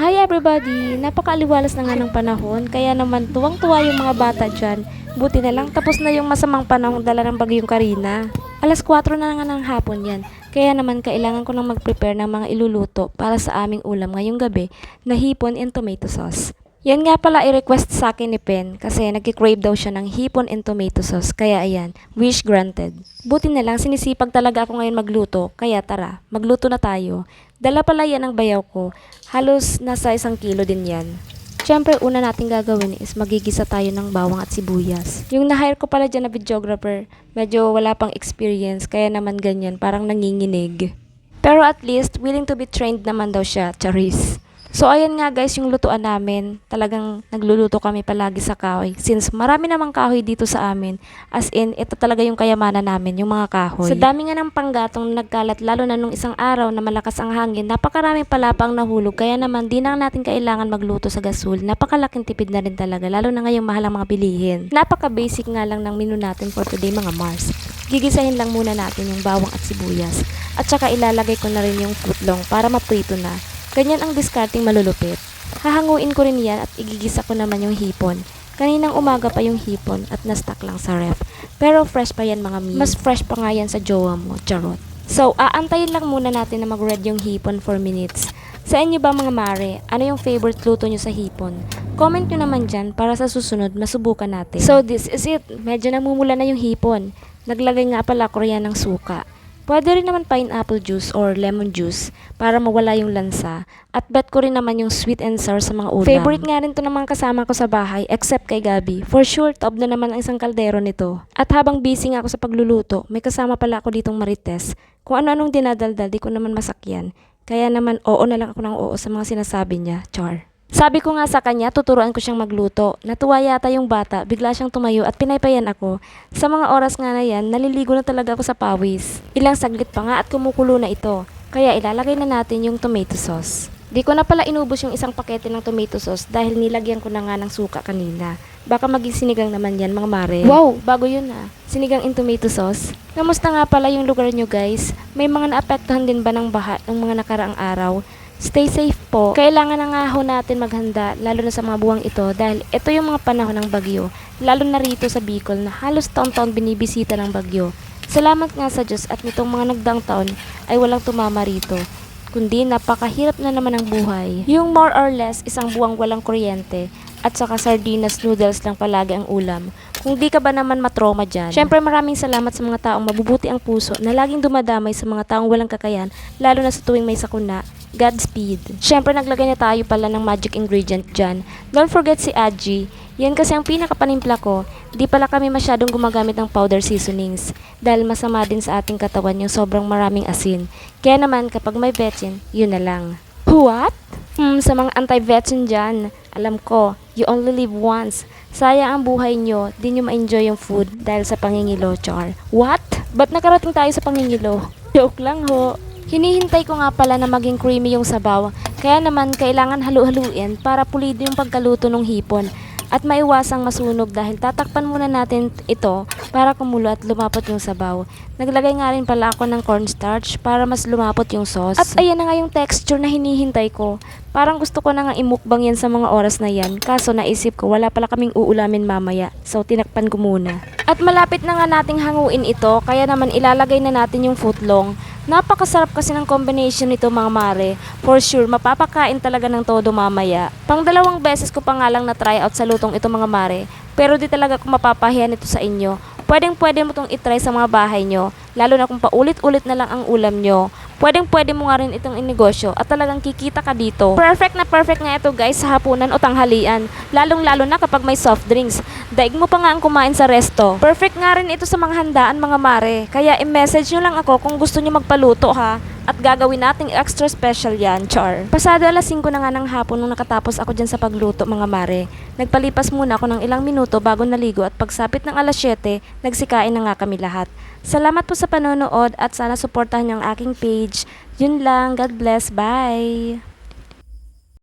Hi everybody! Napakaaliwalas na nga ng panahon, kaya naman tuwang-tuwa yung mga bata dyan. Buti na lang tapos na yung masamang panahon dala ng bagyong Karina. Alas 4 na nga ng hapon yan, kaya naman kailangan ko nang mag-prepare ng mga iluluto para sa aming ulam ngayong gabi na hipon and tomato sauce. Yan nga pala i-request sa akin ni Pen kasi nagki-crave daw siya ng hipon and tomato sauce, kaya ayan, wish granted. Buti na lang sinisipag talaga ako ngayon magluto, kaya tara, magluto na tayo. Dala pala yan ang bayaw ko, halos nasa 1 kilo din yan. Siyempre, una natin gagawin is magigisa tayo ng bawang at sibuyas. Yung na-hire ko pala dyan na videographer, medyo wala pang experience, kaya naman ganyan, parang nanginginig. Pero at least, willing to be trained naman daw siya, charis. So ayan nga guys yung lutuan namin, talagang nagluluto kami palagi sa kahoy. Since marami namang kahoy dito sa amin, as in ito talaga yung kayamanan namin, yung mga kahoy. Sa dami nga ng panggatong nagkalat lalo na nung isang araw na malakas ang hangin, napakaraming palapang nahulog kaya naman di na natin kailangan magluto sa gasol. Napakalaking tipid na rin talaga lalo na ngayong mahal ang mga bilihin. Napaka basic nga lang ng menu natin for today mga Mars. Gigisahin lang muna natin yung bawang at sibuyas at saka ilalagay ko na rin yung footlong para maprito na. Ganyan ang discarding malulupit. Hahanguin ko rin yan at igigisa ko naman yung hipon. Kaninang umaga pa yung hipon at na-stock lang sa ref. Pero fresh pa yan mga mi. Mas fresh pa nga yan sa jowa mo, charot. So, aantayin lang muna natin na mag-red yung hipon for minutes. Sa inyo ba mga mare, ano yung favorite luto nyo sa hipon? Comment nyo naman dyan para sa susunod masubukan natin. So, this is it. Medyo namumula na yung hipon. Naglagay nga pala ko riyan ng suka. Pwede rin naman pineapple juice or lemon juice para mawala yung lansa. At bet ko rin naman yung sweet and sour sa mga ulam. Favorite nga rin to ng mga kasama ko sa bahay except kay Gabi. For sure, top na naman ang isang kaldero nito. At habang busy nga ako sa pagluluto, may kasama pala ako ditong Marites. Kung ano-anong dinadaldal, di ko naman masakyan. Kaya naman oo na lang ako ng oo sa mga sinasabi niya, char. Sabi ko nga sa kanya, tuturuan ko siyang magluto. Natuwa yata yung bata, bigla siyang tumayo at pinaypayan ako. Sa mga oras nga na yan, naliligo na talaga ako sa pawis. Ilang saglit pa nga at kumukulo na ito. Kaya ilalagay na natin yung tomato sauce. Di ko na pala inubos yung isang pakete ng tomato sauce dahil nilagyan ko na nga ng suka kanina. Baka maging sinigang naman yan mga mare. Wow, bago yun ha. Sinigang in tomato sauce. Kamusta nga pala yung lugar nyo guys? May mga naapektuhan din ba ng baha ng mga nakaraang araw? Stay safe po. Kailangan na nga ho natin maghanda lalo na sa mga buwang ito dahil ito yung mga panahon ng bagyo. Lalo na rito sa Bicol na halos taon-taon binibisita ng bagyo. Salamat nga sa Diyos at nitong mga nagdaang taon ay walang tumama rito. Kundi napakahirap na naman ang buhay. Yung more or less isang buwang walang kuryente at saka sardinas noodles lang palagi ang ulam. Kung di ka ba naman matroma dyan. Syempre maraming salamat sa mga taong mabubuti ang puso na laging dumadamay sa mga taong walang kakayan lalo na sa tuwing may sakuna. Godspeed. Syempre naglagay na tayo pala ng magic ingredient dyan. Don't forget si Aji. Yan kasi ang pinakapanimpla ko. Di pala kami masyadong gumagamit ng powder seasonings dahil masama din sa ating katawan yung sobrang maraming asin. Kaya naman kapag may vetsin, yun na lang. What? Sa mga anti-vetsin dyan, alam ko, you only live once. Sayang ang buhay nyo, di nyo ma-enjoy yung food dahil sa pangingilo, char. What? Ba't nakarating tayo sa pangingilo? Joke lang ho. Hinihintay ko nga pala na maging creamy yung sabaw, kaya naman kailangan halu-haluin para pulido yung pagkaluto ng hipon at maiwasang masunog dahil tatakpan muna natin ito para kumulo at lumapot yung sabaw. Naglagay nga rin pala ako ng cornstarch para mas lumapot yung sauce. At ayan na nga yung texture na hinihintay ko. Parang gusto ko na nga imukbang yan sa mga oras na yan, kaso naisip ko wala pala kaming uulamin mamaya, so tinakpan ko muna. At malapit na nga nating hanguin ito, kaya naman ilalagay na natin yung footlong. Napakasarap kasi ng combination nito mga mare. For sure, mapapakain talaga ng todo mamaya. Pang 2 beses ko pa nga lang na try out sa lutong ito mga mare. Pero di talaga ko mapapahiyan ito sa inyo. Pwedeng-pwede mo itong itry sa mga bahay nyo. Lalo na kung paulit-ulit na lang ang ulam nyo. Pwedeng-pwede mo nga rin itong inegosyo at talagang kikita ka dito. Perfect na perfect nga ito guys sa hapunan o tanghalian. Lalong-lalo na kapag may soft drinks. Daig mo pa nga ang kumain sa resto. Perfect nga rin ito sa mga handaan mga mare. Kaya i-message nyo lang ako kung gusto nyo magpaluto ha. At gagawin nating extra special yan, char. Pasado alas 5 na nga ng hapon nung nakatapos ako dyan sa pagluto mga mare. Nagpalipas muna ako ng ilang minuto bago naligo at pagsapit ng alas 7, nagsikain na nga kami lahat. Salamat po sa panonood at sana suportahan niyo ang aking page. Yun lang, God bless, bye!